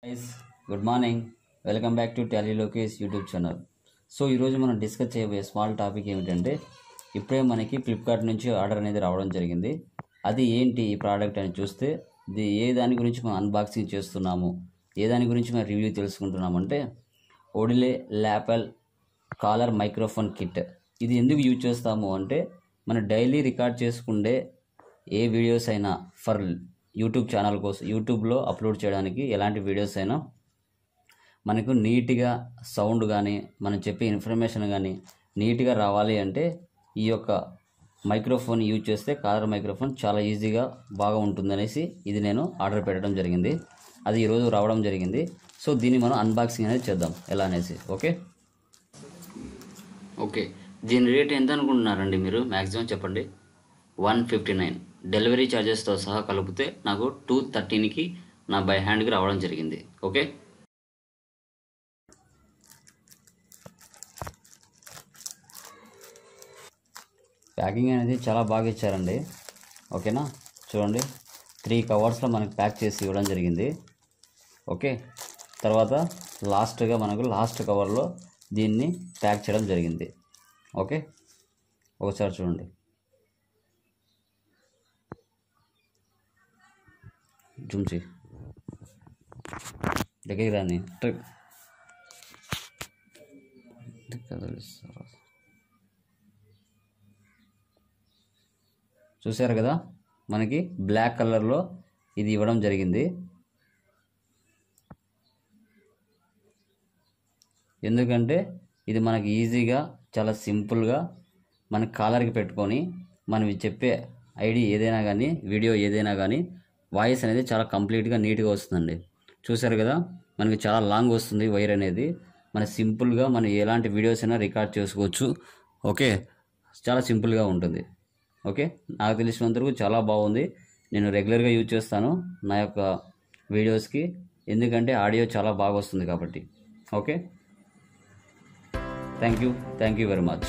Guys good morning, welcome back to Tally Lokesh YouTube channel. So ఈరోజు మనం discuss చేయబోయే small topic ఏమిటంటే, ఇప్పుడే మనకి ఫ్లిప్కార్ట్ నుంచి ఆర్డర్ అనేది రావడం జరిగింది. అది ఏంటి ఈ ప్రోడక్ట్ అని చూస్తే, ఇది ఏ దాని గురించి మనం అన్బాక్సింగ్ చేస్తున్నాము, ఏ దాని గురించి మనం రివ్యూ తెలుసుకుంటున్నామంటే ఓడిలే ల్యాపెల్ కాలర్ మైక్రోఫోన్ కిట్. ఇది ఎందుకు యూజ్ చేస్తాము అంటే, మనం డైలీ రికార్డ్ చేసుకుండే ఏ వీడియోస్ అయినా ఫర్ యూట్యూబ్ ఛానల్ కోసం యూట్యూబ్లో అప్లోడ్ చేయడానికి ఎలాంటి వీడియోస్ అయినా మనకు నీట్గా సౌండ్ కానీ మనం చెప్పే ఇన్ఫర్మేషన్ కానీ నీట్గా రావాలి అంటే ఈ యొక్క మైక్రోఫోన్ యూజ్ చేస్తే కాలర్ మైక్రోఫోన్ చాలా ఈజీగా బాగా ఉంటుందనేసి ఇది నేను ఆర్డర్ పెట్టడం జరిగింది. అది ఈరోజు రావడం జరిగింది. సో దీన్ని మనం అన్బాక్సింగ్ అనేది చేద్దాం ఎలా అనేసి. ఓకే దీని రేట్ ఎంత అనుకుంటున్నారండి మీరు? మ్యాక్సిమం చెప్పండి. 159. డెలివరీ ఛార్జెస్తో సహా కలిపితే నాకు 213కి నా బై హ్యాండ్కి రావడం జరిగింది. ఓకే, ప్యాకింగ్ అనేది చాలా బాగా ఇచ్చారండి. ఓకేనా, చూడండి 3 కవర్స్లో మనకి ప్యాక్ చేసి ఇవ్వడం జరిగింది. ఓకే, తర్వాత లాస్ట్గా మనకు లాస్ట్ కవర్లో దీన్ని ప్యాక్ చేయడం జరిగింది. ఓకే, ఒకసారి చూడండి. జూమ్ చేయి, దగ్గరికి రాని. చూసారు కదా, మనకి బ్లాక్ కలర్లో ఇది ఇవ్వడం జరిగింది. ఎందుకంటే ఇది మనకి ఈజీగా చాలా సింపుల్గా మన కాలర్కి పెట్టుకొని మనం చెప్పే ఐడి ఏదైనా కానీ వీడియో ఏదైనా కానీ వాయిస్ అనేది చాలా కంప్లీట్గా నీట్గా వస్తుందండి. చూసారు కదా, మనకి చాలా లాంగ్ వస్తుంది వైర్ అనేది. మన సింపుల్గా మనం ఎలాంటి వీడియోస్ అయినా రికార్డ్ చేసుకోవచ్చు. ఓకే, చాలా సింపుల్గా ఉంటుంది. ఓకే, నాకు తెలిసినంతవరకు చాలా బాగుంది. నేను రెగ్యులర్గా యూజ్ చేస్తాను నా యొక్క వీడియోస్కి, ఎందుకంటే ఆడియో చాలా బాగా వస్తుంది కాబట్టి. Okay, thank you very much.